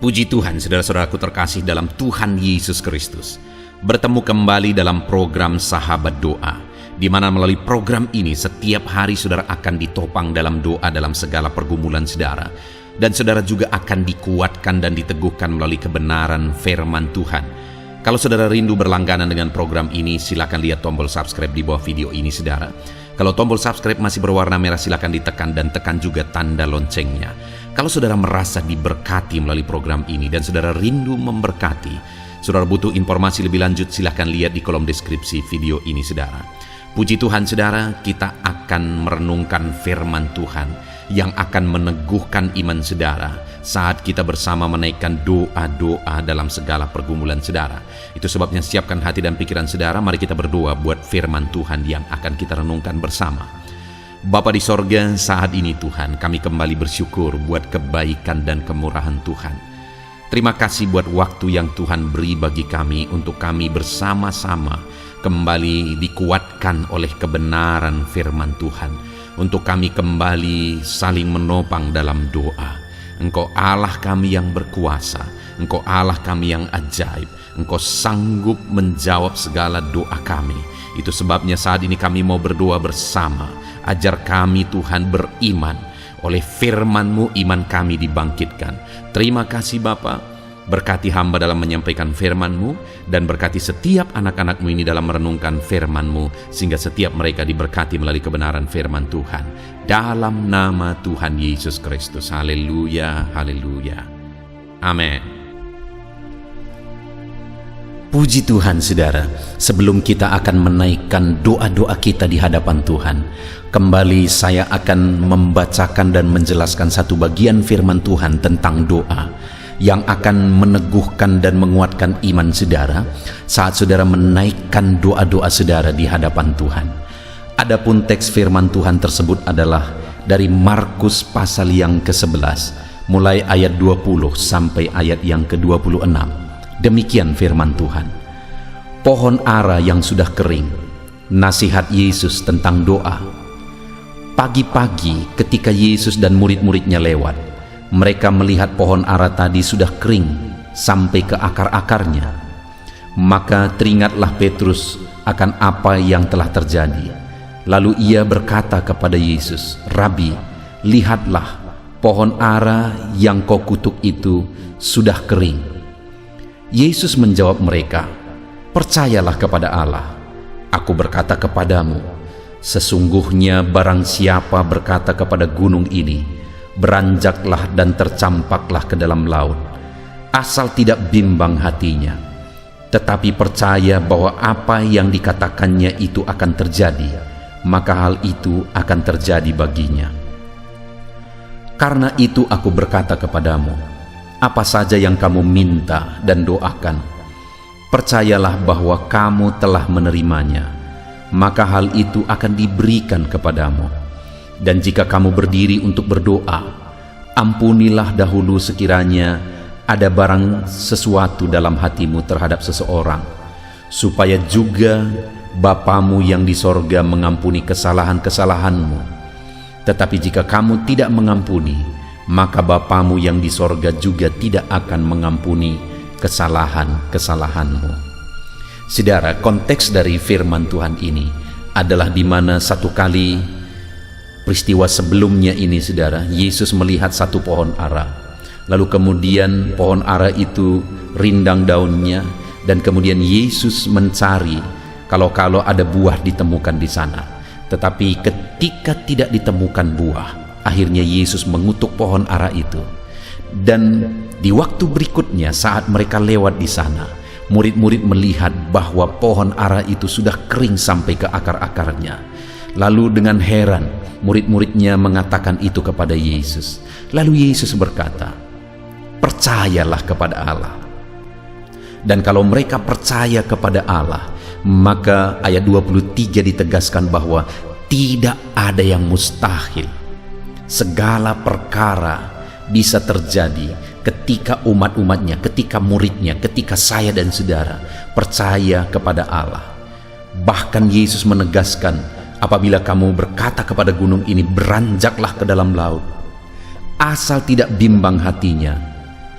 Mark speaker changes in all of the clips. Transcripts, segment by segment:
Speaker 1: Puji Tuhan, saudara-saudaraku terkasih dalam Tuhan Yesus Kristus. Bertemu kembali dalam program Sahabat Doa, di mana melalui program ini setiap hari saudara akan ditopang dalam doa dalam segala pergumulan saudara. Dan saudara juga akan dikuatkan dan diteguhkan melalui kebenaran firman Tuhan. Kalau saudara rindu berlangganan dengan program ini, silakan lihat tombol subscribe di bawah video ini saudara. Kalau tombol subscribe masih berwarna merah, silakan ditekan dan tekan juga tanda loncengnya. Kalau saudara merasa diberkati melalui program ini dan saudara rindu memberkati, saudara butuh informasi lebih lanjut, silakan lihat di kolom deskripsi video ini saudara. Puji Tuhan saudara, kita akan merenungkan firman Tuhan yang akan meneguhkan iman saudara saat kita bersama menaikkan doa-doa dalam segala pergumulan saudara. Itu sebabnya siapkan hati dan pikiran saudara, mari kita berdoa buat firman Tuhan yang akan kita renungkan bersama. Bapa di sorga, saat ini Tuhan, kami kembali bersyukur buat kebaikan dan kemurahan Tuhan. Terima kasih buat waktu yang Tuhan beri bagi kami untuk kami bersama-sama kembali dikuatkan oleh kebenaran firman Tuhan, untuk kami kembali saling menopang dalam doa. Engkau Allah kami yang berkuasa, Engkau Allah kami yang ajaib, Engkau sanggup menjawab segala doa kami. Itu sebabnya saat ini kami mau berdoa bersama. Ajar kami Tuhan beriman, oleh firman-Mu iman kami dibangkitkan. Terima kasih Bapa, berkati hamba dalam menyampaikan firman-Mu, dan berkati setiap anak-anak-Mu ini dalam merenungkan firman-Mu, sehingga setiap mereka diberkati melalui kebenaran firman Tuhan. Dalam nama Tuhan Yesus Kristus. Haleluya, haleluya. Amin. Puji Tuhan saudara, sebelum kita akan menaikkan doa-doa kita di hadapan Tuhan, kembali saya akan membacakan dan menjelaskan satu bagian firman Tuhan tentang doa yang akan meneguhkan dan menguatkan iman saudara saat saudara menaikkan doa-doa saudara di hadapan Tuhan. Adapun teks firman Tuhan tersebut adalah dari Markus pasal yang ke-11, mulai ayat 20 sampai ayat yang ke-26. Demikian firman Tuhan. Pohon ara yang sudah kering. Nasihat Yesus tentang doa. Pagi-pagi ketika Yesus dan murid-muridnya lewat, mereka melihat pohon ara tadi sudah kering sampai ke akar-akarnya. Maka teringatlah Petrus akan apa yang telah terjadi. Lalu ia berkata kepada Yesus, "Rabi, lihatlah, pohon ara yang kau kutuk itu sudah kering." Yesus menjawab mereka, "Percayalah kepada Allah. Aku berkata kepadamu, sesungguhnya barang siapa berkata kepada gunung ini, beranjaklah dan tercampaklah ke dalam laut, asal tidak bimbang hatinya, tetapi percaya bahwa apa yang dikatakannya itu akan terjadi, maka hal itu akan terjadi baginya. Karena itu aku berkata kepadamu, apa saja yang kamu minta dan doakan, percayalah bahwa kamu telah menerimanya, maka hal itu akan diberikan kepadamu. Dan jika kamu berdiri untuk berdoa, ampunilah dahulu sekiranya ada barang sesuatu dalam hatimu terhadap seseorang, supaya juga Bapamu yang di sorga mengampuni kesalahan-kesalahanmu. Tetapi jika kamu tidak mengampuni, maka Bapamu yang di sorga juga tidak akan mengampuni kesalahan-kesalahanmu." Saudara, konteks dari firman Tuhan ini adalah di mana satu kali peristiwa sebelumnya ini saudara, Yesus melihat satu pohon ara. Lalu kemudian pohon ara itu rindang daunnya, dan kemudian Yesus mencari kalau ada buah ditemukan di sana. Tetapi ketika tidak ditemukan buah, akhirnya Yesus mengutuk pohon ara itu. Dan di waktu berikutnya saat mereka lewat di sana, murid-murid melihat bahwa pohon ara itu sudah kering sampai ke akar-akarnya. Lalu dengan heran, murid-muridnya mengatakan itu kepada Yesus. Lalu Yesus berkata, "Percayalah kepada Allah." Dan kalau mereka percaya kepada Allah, maka ayat 23 ditegaskan bahwa tidak ada yang mustahil. Segala perkara bisa terjadi ketika umat-umatnya, ketika muridnya, ketika saya dan saudara percaya kepada Allah. Bahkan Yesus menegaskan, apabila kamu berkata kepada gunung ini, beranjaklah ke dalam laut, asal tidak bimbang hatinya,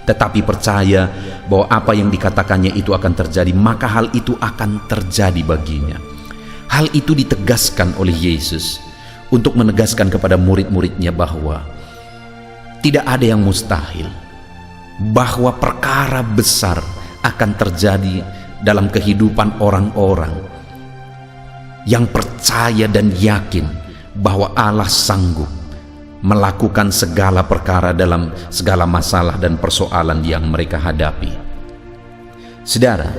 Speaker 1: tetapi percaya bahwa apa yang dikatakannya itu akan terjadi, maka hal itu akan terjadi baginya. Hal itu ditegaskan oleh Yesus untuk menegaskan kepada murid-muridnya bahwa tidak ada yang mustahil, bahwa perkara besar akan terjadi dalam kehidupan orang-orang yang percaya dan yakin bahwa Allah sanggup melakukan segala perkara dalam segala masalah dan persoalan yang mereka hadapi. Saudara,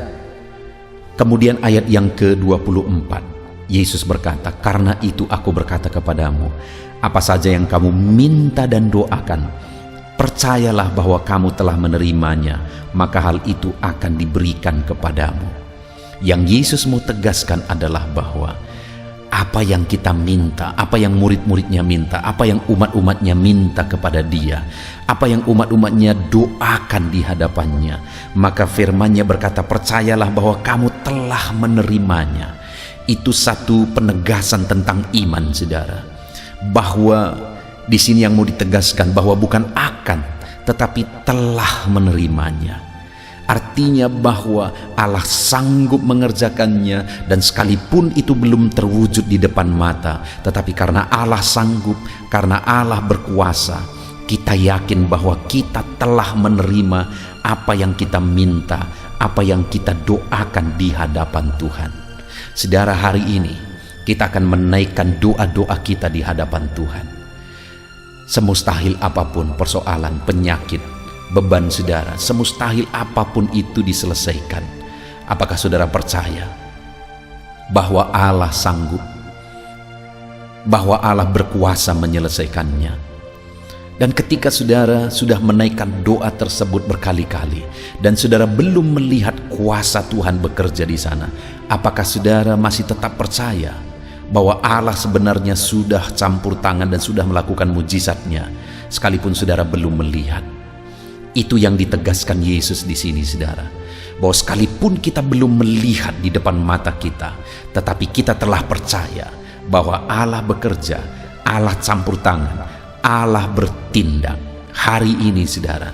Speaker 1: kemudian ayat yang ke-24, Yesus berkata, "Karena itu aku berkata kepadamu, apa saja yang kamu minta dan doakan, percayalah bahwa kamu telah menerimanya, maka hal itu akan diberikan kepadamu." Yang Yesus mau tegaskan adalah bahwa apa yang kita minta, apa yang murid-muridnya minta, apa yang umat-umatnya minta kepada Dia, apa yang umat-umatnya doakan di hadapannya, maka firman-Nya berkata, percayalah bahwa kamu telah menerimanya. Itu satu penegasan tentang iman, saudara, bahwa di sini yang mau ditegaskan bahwa bukan akan, tetapi telah menerimanya. Artinya bahwa Allah sanggup mengerjakannya, dan sekalipun itu belum terwujud di depan mata, tetapi karena Allah sanggup, karena Allah berkuasa, kita yakin bahwa kita telah menerima apa yang kita minta, apa yang kita doakan di hadapan Tuhan. Saudara, hari ini kita akan menaikkan doa-doa kita di hadapan Tuhan. Semustahil apapun persoalan, penyakit, beban saudara, semustahil apapun itu diselesaikan. Apakah saudara percaya bahwa Allah sanggup, bahwa Allah berkuasa menyelesaikannya? Dan ketika saudara sudah menaikkan doa tersebut berkali-kali dan saudara belum melihat kuasa Tuhan bekerja di sana, apakah saudara masih tetap percaya bahwa Allah sebenarnya sudah campur tangan dan sudah melakukan mujizatnya sekalipun saudara belum melihat? Itu yang ditegaskan Yesus di sini, saudara, bahwa sekalipun kita belum melihat di depan mata kita, tetapi kita telah percaya bahwa Allah bekerja, Allah campur tangan, Allah bertindak. Hari ini, saudara,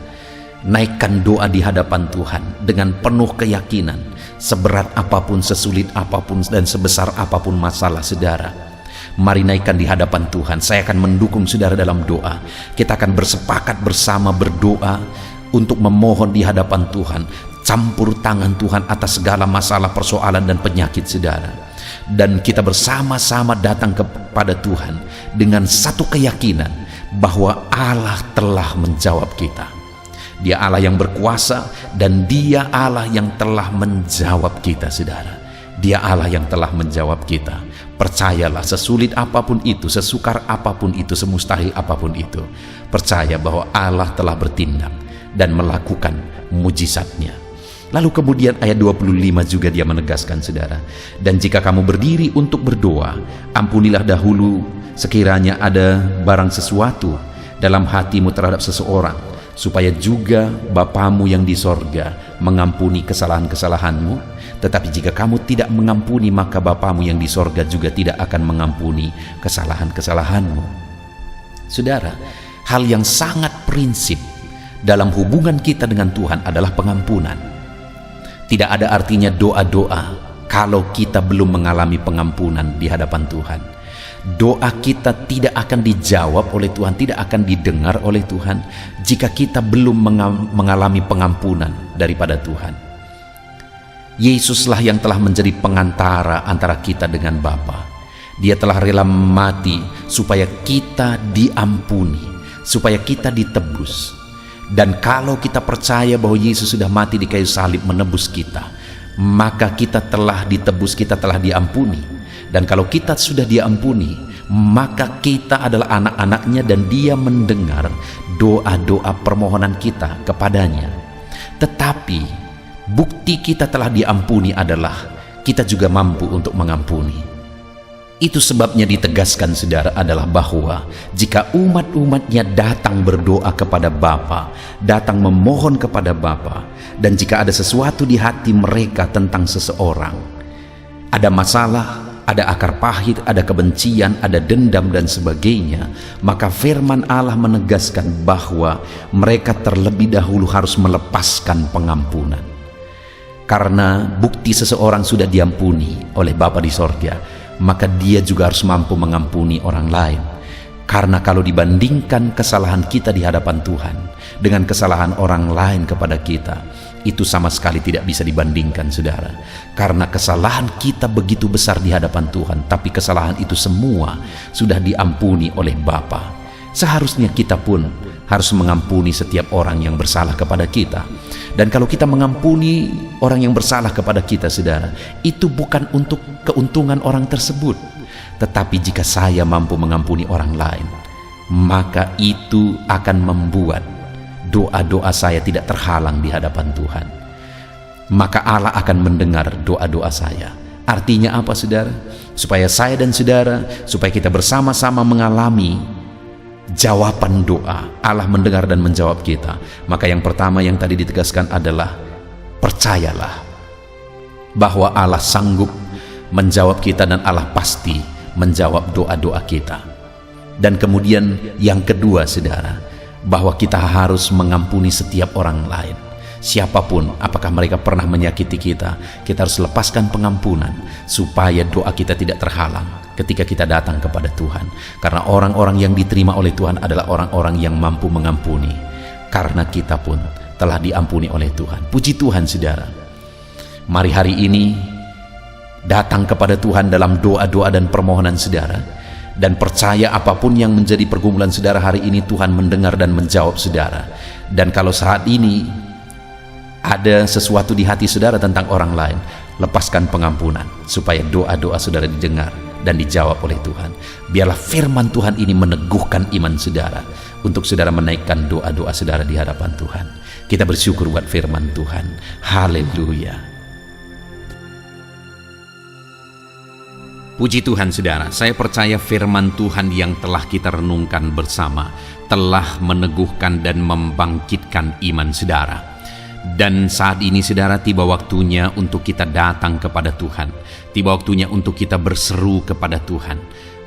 Speaker 1: naikkan doa di hadapan Tuhan dengan penuh keyakinan, seberat apapun, sesulit apapun, dan sebesar apapun masalah saudara. Mari naikkan di hadapan Tuhan. Saya akan mendukung saudara dalam doa. Kita akan bersepakat bersama berdoa untuk memohon di hadapan Tuhan campur tangan Tuhan atas segala masalah, persoalan, dan penyakit saudara. Dan kita bersama-sama datang kepada Tuhan dengan satu keyakinan bahwa Allah telah menjawab kita. Dia Allah yang berkuasa, dan Dia Allah yang telah menjawab kita, saudara. Dia Allah yang telah menjawab kita. Percayalah, sesulit apapun itu, sesukar apapun itu, semustahil apapun itu, percaya bahwa Allah telah bertindak dan melakukan mujizatnya. Lalu kemudian ayat 25 juga dia menegaskan, saudara, dan jika kamu berdiri untuk berdoa, ampunilah dahulu sekiranya ada barang sesuatu dalam hatimu terhadap seseorang, supaya juga Bapamu yang di sorga mengampuni kesalahan-kesalahanmu. Tetapi jika kamu tidak mengampuni, maka Bapamu yang di sorga juga tidak akan mengampuni kesalahan-kesalahanmu. Saudara, hal yang sangat prinsip dalam hubungan kita dengan Tuhan adalah pengampunan. Tidak ada artinya doa-doa kalau kita belum mengalami pengampunan di hadapan Tuhan. Doa kita tidak akan dijawab oleh Tuhan, tidak akan didengar oleh Tuhan jika kita belum mengalami pengampunan daripada Tuhan. Yesuslah yang telah menjadi pengantara antara kita dengan Bapa. Dia telah rela mati supaya kita diampuni, supaya kita ditebus. Dan kalau kita percaya bahwa Yesus sudah mati di kayu salib menebus kita, maka kita telah ditebus, kita telah diampuni. Dan kalau kita sudah diampuni, maka kita adalah anak-anaknya, dan Dia mendengar doa-doa permohonan kita kepadanya. Tetapi bukti kita telah diampuni adalah kita juga mampu untuk mengampuni. Itu sebabnya ditegaskan, saudara, adalah bahwa jika umat-umatnya datang berdoa kepada Bapa, datang memohon kepada Bapa, dan jika ada sesuatu di hati mereka tentang seseorang, ada masalah, ada akar pahit, ada kebencian, ada dendam dan sebagainya, maka firman Allah menegaskan bahwa mereka terlebih dahulu harus melepaskan pengampunan. Karena bukti seseorang sudah diampuni oleh Bapa di sorga, maka dia juga harus mampu mengampuni orang lain. Karena kalau dibandingkan kesalahan kita di hadapan Tuhan dengan kesalahan orang lain kepada kita, itu sama sekali tidak bisa dibandingkan, saudara. Karena kesalahan kita begitu besar di hadapan Tuhan, tapi kesalahan itu semua sudah diampuni oleh Bapa. Seharusnya kita pun harus mengampuni setiap orang yang bersalah kepada kita. Dan kalau kita mengampuni orang yang bersalah kepada kita, saudara, itu bukan untuk keuntungan orang tersebut. Tetapi jika saya mampu mengampuni orang lain, maka itu akan membuat doa-doa saya tidak terhalang di hadapan Tuhan. Maka Allah akan mendengar doa-doa saya. Artinya apa, saudara? Supaya saya dan saudara, supaya kita bersama-sama mengalami jawaban doa, Allah mendengar dan menjawab kita. Maka yang pertama yang tadi ditegaskan adalah percayalah bahwa Allah sanggup menjawab kita dan Allah pasti menjawab doa-doa kita. Dan kemudian yang kedua, saudara, bahwa kita harus mengampuni setiap orang lain. Siapapun, apakah mereka pernah menyakiti kita, kita harus lepaskan pengampunan supaya doa kita tidak terhalang ketika kita datang kepada Tuhan. Karena orang-orang yang diterima oleh Tuhan adalah orang-orang yang mampu mengampuni. Karena kita pun telah diampuni oleh Tuhan. Puji Tuhan, saudara. Mari hari ini datang kepada Tuhan dalam doa-doa dan permohonan saudara, dan percaya apapun yang menjadi pergumulan saudara hari ini, Tuhan mendengar dan menjawab saudara. Dan kalau saat ini ada sesuatu di hati saudara tentang orang lain, lepaskan pengampunan supaya doa-doa saudara didengar dan dijawab oleh Tuhan. Biarlah firman Tuhan ini meneguhkan iman saudara untuk saudara menaikkan doa-doa saudara di hadapan Tuhan. Kita bersyukur buat firman Tuhan. Haleluya. Puji Tuhan, saudara. Saya percaya firman Tuhan yang telah kita renungkan bersama telah meneguhkan dan membangkitkan iman saudara. Dan saat ini, saudara, tiba waktunya untuk kita datang kepada Tuhan. Tiba waktunya untuk kita berseru kepada Tuhan.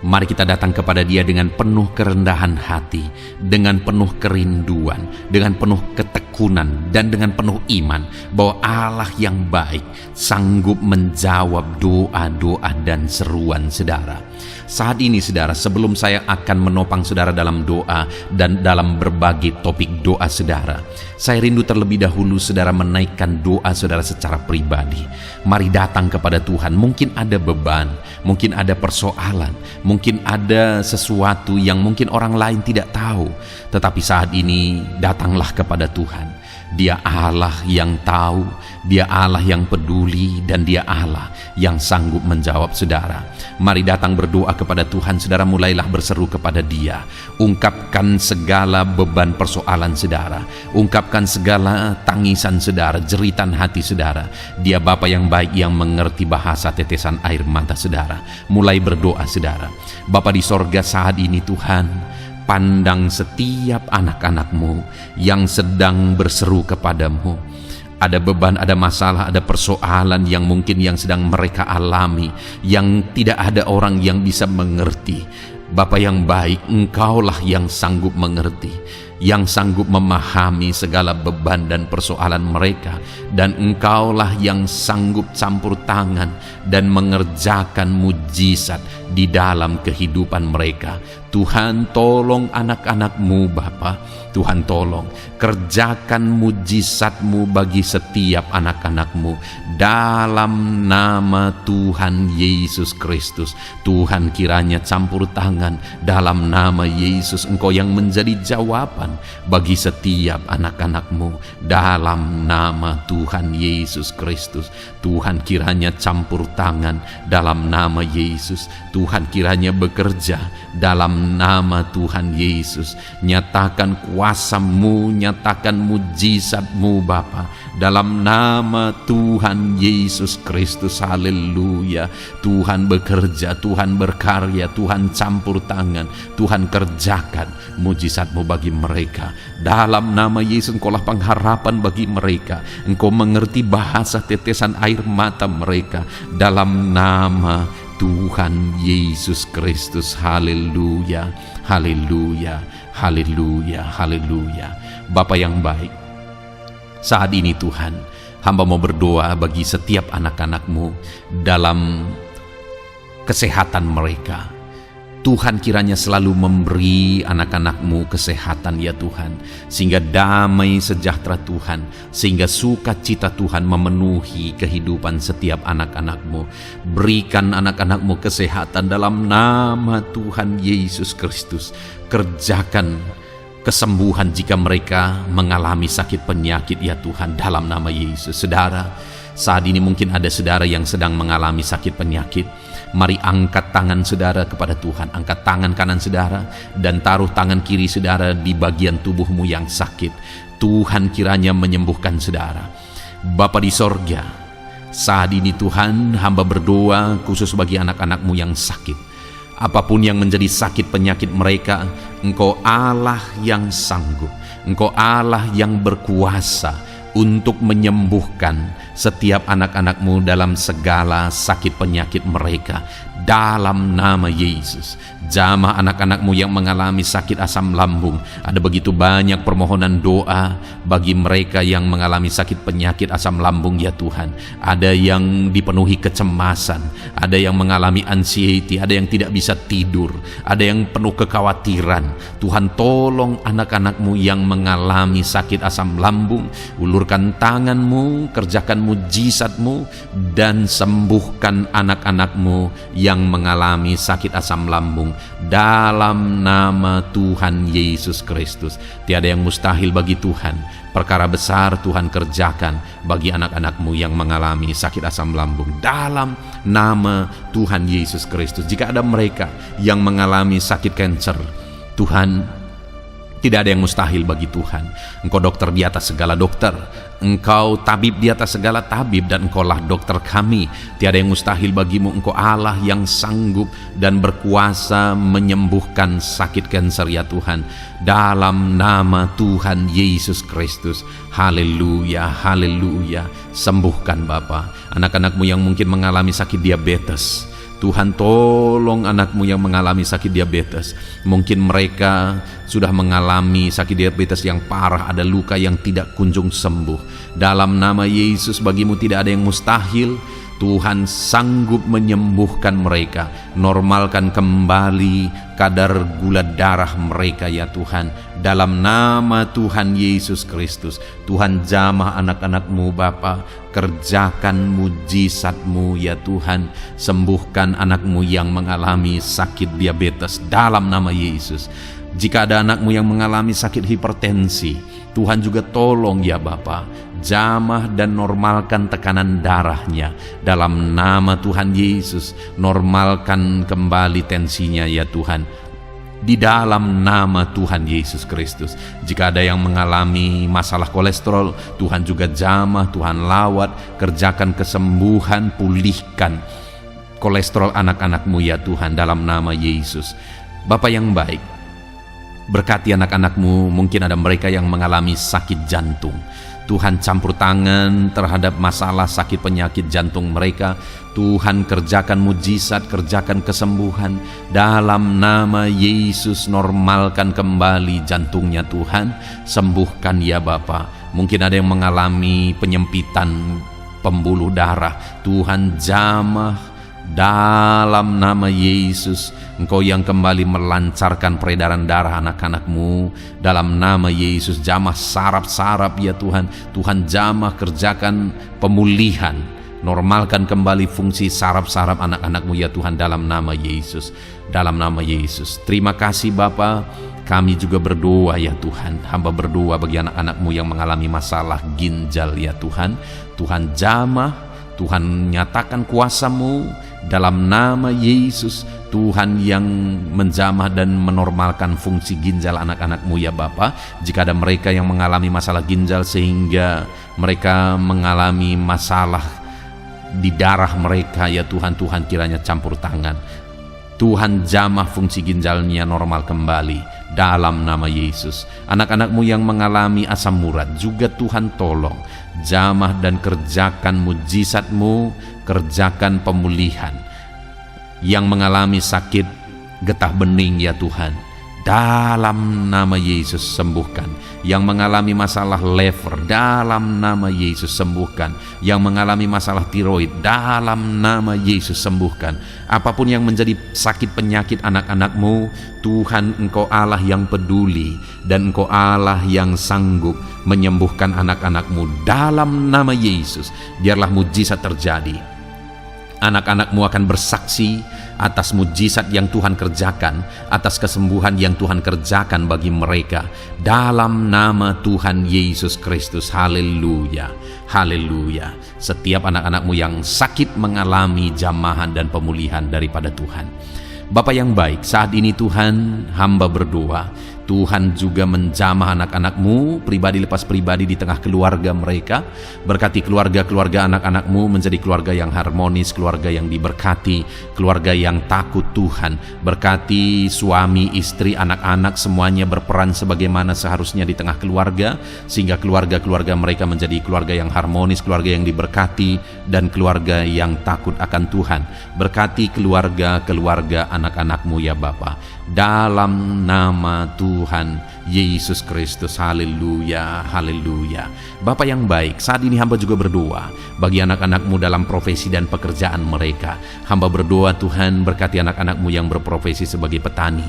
Speaker 1: Mari kita datang kepada Dia dengan penuh kerendahan hati, dengan penuh kerinduan, dengan penuh ketekunan, dan dengan penuh iman bahwa Allah yang baik sanggup menjawab doa-doa dan seruan saudara. Saat ini, saudara, sebelum saya akan menopang saudara dalam doa dan dalam berbagai topik doa saudara, saya rindu terlebih dahulu saudara menaikkan doa saudara secara pribadi. Mari datang kepada Tuhan. Mungkin ada beban, mungkin ada persoalan, mungkin ada sesuatu yang mungkin orang lain tidak tahu. Tetapi saat ini datanglah kepada Tuhan. Dia Allah yang tahu, Dia Allah yang peduli, dan Dia Allah yang sanggup menjawab saudara. Mari datang berdoa kepada Tuhan, saudara. Mulailah berseru kepada Dia. Ungkapkan segala beban persoalan saudara, ungkapkan segala tangisan saudara, jeritan hati saudara. Dia Bapa yang baik yang mengerti bahasa tetesan air mata saudara. Mulai berdoa, saudara. Bapa di sorga, saat ini Tuhan, pandang setiap anak-anak-Mu yang sedang berseru kepadamu. Ada beban, ada masalah, ada persoalan yang mungkin yang sedang mereka alami, yang tidak ada orang yang bisa mengerti. Bapa yang baik, Engkaulah yang sanggup mengerti, yang sanggup memahami segala beban dan persoalan mereka, dan Engkaulah yang sanggup campur tangan dan mengerjakan mujizat di dalam kehidupan mereka. Tuhan, tolong anak-anak-Mu, Bapa. Tuhan, tolong kerjakan mujizat-Mu bagi setiap anak-anak-Mu dalam nama Tuhan Yesus Kristus. Tuhan, kiranya campur tangan dalam nama Yesus. Engkau yang menjadi jawaban bagi setiap anak-anak-Mu dalam nama Tuhan Yesus Kristus. Tuhan, kiranya campur tangan dalam nama Yesus. Tuhan, kiranya bekerja dalam nama Tuhan Yesus. Nyatakan kuasa-Mu, nyatakan mujizat-Mu, Bapa, dalam nama Tuhan Yesus Kristus. Haleluya. Tuhan bekerja, Tuhan berkarya, Tuhan campur tangan, Tuhan kerjakan mujizat-Mu bagi mereka. Dalam nama Yesus, Engkaulah pengharapan bagi mereka. Engkau mengerti bahasa tetesan air mata mereka. Dalam nama Tuhan Yesus Kristus. Haleluya, haleluya, haleluya, haleluya. Bapa yang baik, saat ini Tuhan, hamba mau berdoa bagi setiap anak-anak-Mu dalam kesehatan mereka. Tuhan kiranya selalu memberi anak-anak-Mu kesehatan ya Tuhan, sehingga damai sejahtera Tuhan, sehingga sukacita Tuhan memenuhi kehidupan setiap anak-anak-Mu. Berikan anak-anak-Mu kesehatan dalam nama Tuhan Yesus Kristus. Kerjakan kesembuhan jika mereka mengalami sakit penyakit ya Tuhan, dalam nama Yesus. Saudara, saat ini mungkin ada saudara yang sedang mengalami sakit penyakit. Mari angkat tangan saudara kepada Tuhan, angkat tangan kanan saudara dan taruh tangan kiri saudara di bagian tubuhmu yang sakit. Tuhan kiranya menyembuhkan saudara. Bapa di sorga, saat ini Tuhan, hamba berdoa khusus bagi anak-anak-Mu yang sakit. Apapun yang menjadi sakit penyakit mereka, Engkau Allah yang sanggup, Engkau Allah yang berkuasa untuk menyembuhkan setiap anak-anak-Mu dalam segala sakit penyakit mereka, dalam nama Yesus. Jamah anak-anak-Mu yang mengalami sakit asam lambung, ada begitu banyak permohonan doa bagi mereka yang mengalami sakit penyakit asam lambung ya Tuhan. Ada yang dipenuhi kecemasan, ada yang mengalami anxiety, ada yang tidak bisa tidur, ada yang penuh kekhawatiran. Tuhan, tolong anak-anak-Mu yang mengalami sakit asam lambung. Ulurkan tangan-Mu, kerjakan mujizat-Mu, dan sembuhkan anak-anak-Mu yang mengalami sakit asam lambung dalam nama Tuhan Yesus Kristus. Tiada yang mustahil bagi Tuhan. Perkara besar Tuhan kerjakan bagi anak-anak-Mu yang mengalami sakit asam lambung dalam nama Tuhan Yesus Kristus. Jika ada mereka yang mengalami sakit kanker, Tuhan, tidak ada yang mustahil bagi Tuhan. Engkau dokter di atas segala dokter, Engkau tabib di atas segala tabib, dan Engkaulah dokter kami. Tiada yang mustahil bagimu. Engkau Allah yang sanggup dan berkuasa menyembuhkan sakit kanker ya Tuhan, dalam nama Tuhan Yesus Kristus. Haleluya, haleluya. Sembuhkan Bapa anak-anak-Mu yang mungkin mengalami sakit diabetes. Tuhan, tolong anak-Mu yang mengalami sakit diabetes. Mungkin mereka sudah mengalami sakit diabetes yang parah, ada luka yang tidak kunjung sembuh. Dalam nama Yesus, bagimu tidak ada yang mustahil. Tuhan sanggup menyembuhkan mereka. Normalkan kembali kadar gula darah mereka ya Tuhan, dalam nama Tuhan Yesus Kristus. Tuhan, jamah anak-anak-Mu Bapa, kerjakan mujizat-Mu ya Tuhan. Sembuhkan anak-Mu yang mengalami sakit diabetes dalam nama Yesus. Jika ada anak-Mu yang mengalami sakit hipertensi, Tuhan juga tolong ya Bapa, jamah dan normalkan tekanan darahnya dalam nama Tuhan Yesus. Normalkan kembali tensinya ya Tuhan, di dalam nama Tuhan Yesus Kristus. Jika ada yang mengalami masalah kolesterol, Tuhan juga jamah, Tuhan lawat, kerjakan kesembuhan, pulihkan kolesterol anak-anak-Mu ya Tuhan, dalam nama Yesus. Bapa yang baik, berkati anak-anak-Mu. Mungkin ada mereka yang mengalami sakit jantung. Tuhan, campur tangan terhadap masalah sakit penyakit jantung mereka. Tuhan, kerjakan mujizat, kerjakan kesembuhan dalam nama Yesus. Normalkan kembali jantungnya Tuhan, sembuhkan ya Bapa. Mungkin ada yang mengalami penyempitan pembuluh darah. Tuhan, jamah dalam nama Yesus. Engkau yang kembali melancarkan peredaran darah anak-anak-Mu, dalam nama Yesus. Jamah saraf-saraf ya Tuhan. Tuhan, jamah, kerjakan pemulihan, normalkan kembali fungsi saraf-saraf anak-anak-Mu ya Tuhan, dalam nama Yesus, dalam nama Yesus. Terima kasih Bapa. Kami juga berdoa ya Tuhan, hamba berdoa bagi anak-anak-Mu yang mengalami masalah ginjal ya Tuhan. Tuhan, jamah, Tuhan nyatakan kuasa-Mu dalam nama Yesus. Tuhan yang menjamah dan menormalkan fungsi ginjal anak-anak-Mu ya Bapa. Jika ada mereka yang mengalami masalah ginjal sehingga mereka mengalami masalah di darah mereka ya Tuhan, Tuhan kiranya campur tangan. Tuhan, jamah fungsi ginjalnya normal kembali dalam nama Yesus. Anak-anak-Mu yang mengalami asam urat juga Tuhan tolong, jamah dan kerjakan mujizat-Mu, kerjakan pemulihan. yang mengalami sakit getah bening ya Tuhan, dalam nama Yesus sembuhkan. Yang mengalami masalah lever, dalam nama Yesus sembuhkan. Yang mengalami masalah tiroid, dalam nama Yesus sembuhkan. Apapun yang menjadi sakit penyakit anak-anak-Mu, Tuhan, Engkau Allah yang peduli, dan Engkau Allah yang sanggup menyembuhkan anak-anak-Mu. Dalam nama Yesus, biarlah mujizat terjadi. Anak-anak-Mu akan bersaksi atas mujizat yang Tuhan kerjakan, atas kesembuhan yang Tuhan kerjakan bagi mereka. Dalam nama Tuhan Yesus Kristus, haleluya, haleluya. Setiap anak-anak-Mu yang sakit mengalami jamahan dan pemulihan daripada Tuhan. Bapa yang baik, saat ini Tuhan, hamba berdoa, Tuhan juga menjamah anak-anak-Mu pribadi lepas pribadi di tengah keluarga mereka. Berkati keluarga-keluarga anak-anak-Mu menjadi keluarga yang harmonis, keluarga yang diberkati, keluarga yang takut Tuhan. Berkati suami, istri, anak-anak semuanya berperan sebagaimana seharusnya di tengah keluarga, sehingga keluarga-keluarga mereka menjadi keluarga yang harmonis, keluarga yang diberkati, dan keluarga yang takut akan Tuhan. Berkati keluarga-keluarga anak-anak-Mu ya Bapa, dalam nama Tuhan Yesus Kristus, haleluya, haleluya. Bapa yang baik, saat ini hamba juga berdoa bagi anak-anak-Mu dalam profesi dan pekerjaan mereka. Hamba berdoa Tuhan, berkati anak-anak-Mu yang berprofesi sebagai petani.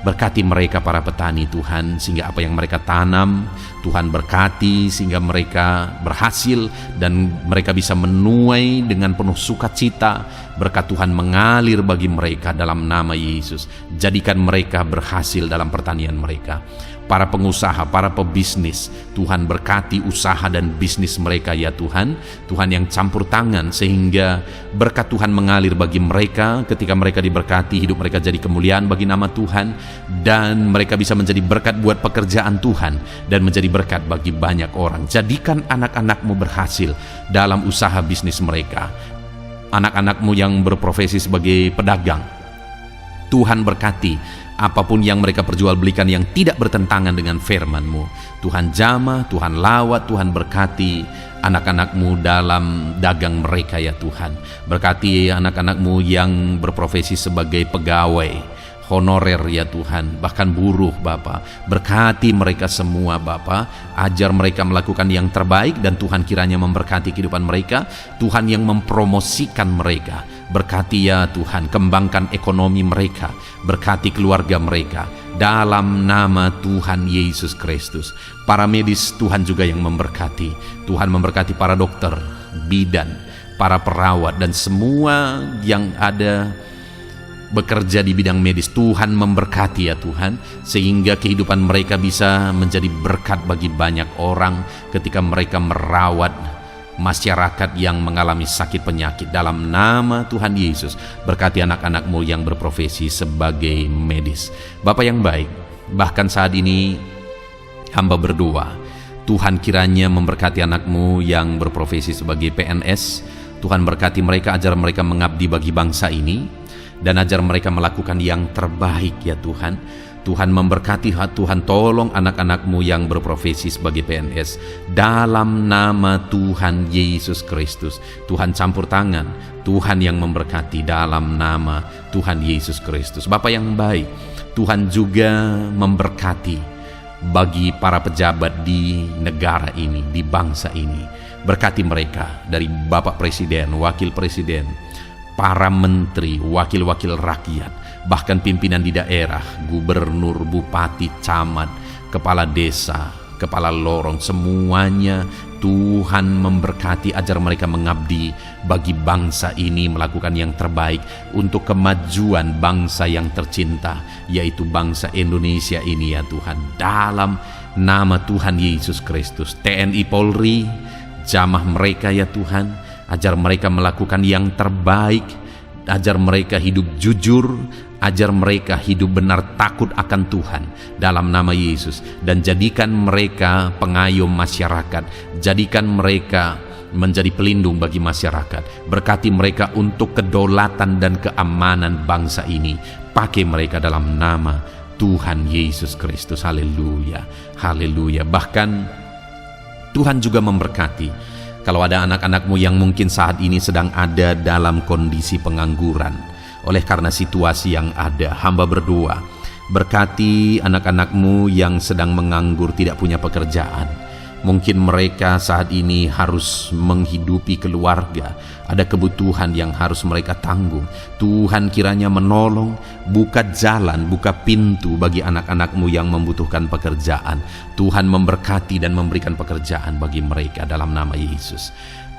Speaker 1: Berkati mereka para petani Tuhan, sehingga apa yang mereka tanam Tuhan berkati, sehingga mereka berhasil dan mereka bisa menuai dengan penuh sukacita. Berkat Tuhan mengalir bagi mereka dalam nama Yesus. Jadikan mereka berhasil dalam pertanian mereka. Para pengusaha, para pebisnis, Tuhan berkati usaha dan bisnis mereka ya Tuhan. Tuhan yang campur tangan sehingga berkat Tuhan mengalir bagi mereka. Ketika mereka diberkati, hidup mereka jadi kemuliaan bagi nama Tuhan, dan mereka bisa menjadi berkat buat pekerjaan Tuhan dan menjadi berkat bagi banyak orang. Jadikan anak-anak-Mu berhasil dalam usaha bisnis mereka. Anak-anak-Mu yang berprofesi sebagai pedagang, Tuhan berkati apapun yang mereka perjualbelikan yang tidak bertentangan dengan firman-Mu. Tuhan jamah, Tuhan lawat, Tuhan berkati anak-anak-Mu dalam dagang mereka ya Tuhan. Berkati anak-anak-Mu yang berprofesi sebagai pegawai honorer ya Tuhan, bahkan buruh Bapa. Berkati mereka semua Bapa, ajar mereka melakukan yang terbaik, dan Tuhan kiranya memberkati kehidupan mereka. Tuhan yang mempromosikan mereka. Berkati ya Tuhan, kembangkan ekonomi mereka, berkati keluarga mereka dalam nama Tuhan Yesus Kristus. Para medis Tuhan juga yang memberkati. Tuhan memberkati para dokter, bidan, para perawat, dan semua yang ada bekerja di bidang medis. Tuhan memberkati ya Tuhan, sehingga kehidupan mereka bisa menjadi berkat bagi banyak orang ketika mereka merawat masyarakat yang mengalami sakit penyakit. Dalam nama Tuhan Yesus, berkati anak-anak-Mu yang berprofesi sebagai medis. Bapa yang baik, bahkan saat ini hamba berdoa, Tuhan kiranya memberkati anak-Mu yang berprofesi sebagai PNS. Tuhan berkati mereka, ajar mereka mengabdi bagi bangsa ini, dan ajar mereka melakukan yang terbaik ya Tuhan. Tuhan memberkati, Tuhan tolong anak-anak-Mu yang berprofesi sebagai PNS dalam nama Tuhan Yesus Kristus. Tuhan campur tangan, Tuhan yang memberkati dalam nama Tuhan Yesus Kristus. Bapa yang baik, Tuhan juga memberkati bagi para pejabat di negara ini, di bangsa ini. Berkati mereka dari Bapak Presiden, Wakil Presiden, para menteri, wakil-wakil rakyat, bahkan pimpinan di daerah, gubernur, bupati, camat, kepala desa, kepala lorong, semuanya Tuhan memberkati, ajar mereka mengabdi bagi bangsa ini, melakukan yang terbaik untuk kemajuan bangsa yang tercinta, yaitu bangsa Indonesia ini ya Tuhan. Dalam nama Tuhan Yesus Kristus, TNI Polri, jamah mereka ya Tuhan, ajar mereka melakukan yang terbaik, ajar mereka hidup jujur, ajar mereka hidup benar takut akan Tuhan dalam nama Yesus, dan jadikan mereka pengayom masyarakat, jadikan mereka menjadi pelindung bagi masyarakat. Berkati mereka untuk kedaulatan dan keamanan bangsa ini. Pakai mereka dalam nama Tuhan Yesus Kristus. Haleluya, haleluya. Bahkan Tuhan juga memberkati kalau ada anak-anak-Mu yang mungkin saat ini sedang ada dalam kondisi pengangguran. Oleh karena situasi yang ada, hamba berdoa, berkati anak-anak-Mu yang sedang menganggur, tidak punya pekerjaan. Mungkin mereka saat ini harus menghidupi keluarga, ada kebutuhan yang harus mereka tanggung. Tuhan kiranya menolong, buka jalan, buka pintu bagi anak-anak-Mu yang membutuhkan pekerjaan. Tuhan memberkati dan memberikan pekerjaan bagi mereka dalam nama Yesus.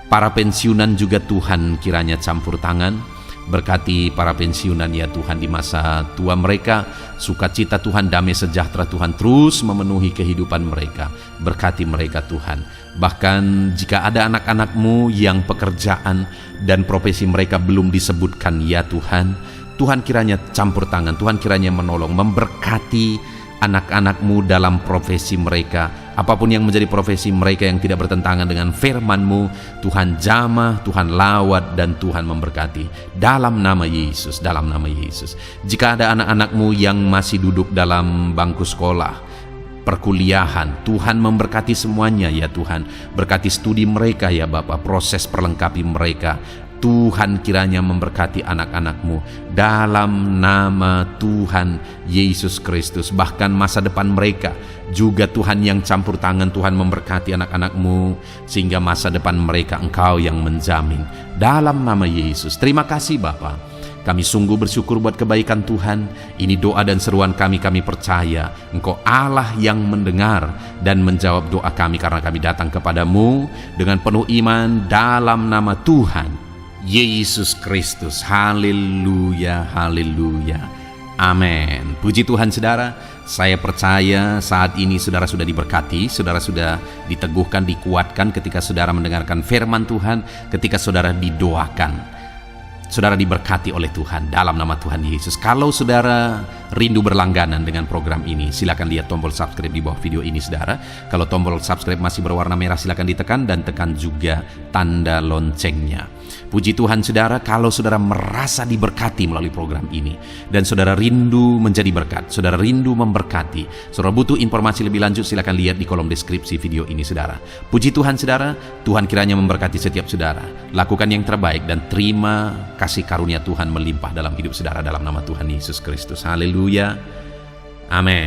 Speaker 1: Para pensiunan juga Tuhan kiranya campur tangan. Berkati para pensiunan ya Tuhan di masa tua mereka. Sukacita Tuhan, damai sejahtera Tuhan terus memenuhi kehidupan mereka. Berkati mereka Tuhan. Bahkan jika ada anak-anak-Mu yang pekerjaan dan profesi mereka belum disebutkan ya Tuhan, Tuhan kiranya campur tangan, Tuhan kiranya menolong, memberkati anak-anak-Mu dalam profesi mereka. Apapun yang menjadi profesi mereka yang tidak bertentangan dengan firman-Mu, Tuhan jamah, Tuhan lawat, dan Tuhan memberkati. Dalam nama Yesus, dalam nama Yesus. Jika ada anak-anak-Mu yang masih duduk dalam bangku sekolah, perkuliahan, Tuhan memberkati semuanya ya Tuhan. Berkati studi mereka ya Bapa, proses perlengkapi mereka. Tuhan kiranya memberkati anak-anak-Mu dalam nama Tuhan Yesus Kristus. Bahkan masa depan mereka juga Tuhan yang campur tangan. Tuhan memberkati anak-anak-Mu sehingga masa depan mereka Engkau yang menjamin. Dalam nama Yesus. Terima kasih Bapa. Kami sungguh bersyukur buat kebaikan Tuhan. Ini doa dan seruan kami percaya Engkau Allah yang mendengar dan menjawab doa kami, karena kami datang kepadamu dengan penuh iman dalam nama Tuhan Yesus Kristus. Haleluya, haleluya, amin. Puji Tuhan saudara, saya percaya saat ini saudara sudah diberkati, saudara sudah diteguhkan, dikuatkan ketika saudara mendengarkan firman Tuhan, ketika saudara didoakan. Saudara diberkati oleh Tuhan dalam nama Tuhan Yesus. Kalau saudara rindu berlangganan dengan program ini, silakan lihat tombol subscribe di bawah video ini saudara. Kalau tombol subscribe masih berwarna merah, silakan ditekan dan tekan juga tanda loncengnya. Puji Tuhan saudara, kalau saudara merasa diberkati melalui program ini dan saudara rindu menjadi berkat, saudara rindu memberkati, saudara butuh informasi lebih lanjut, silakan lihat di kolom deskripsi video ini saudara. Puji Tuhan saudara, Tuhan kiranya memberkati setiap saudara. Lakukan yang terbaik dan terima kasih karunia Tuhan melimpah dalam hidup saudara dalam nama Tuhan Yesus Kristus. Haleluya, amin.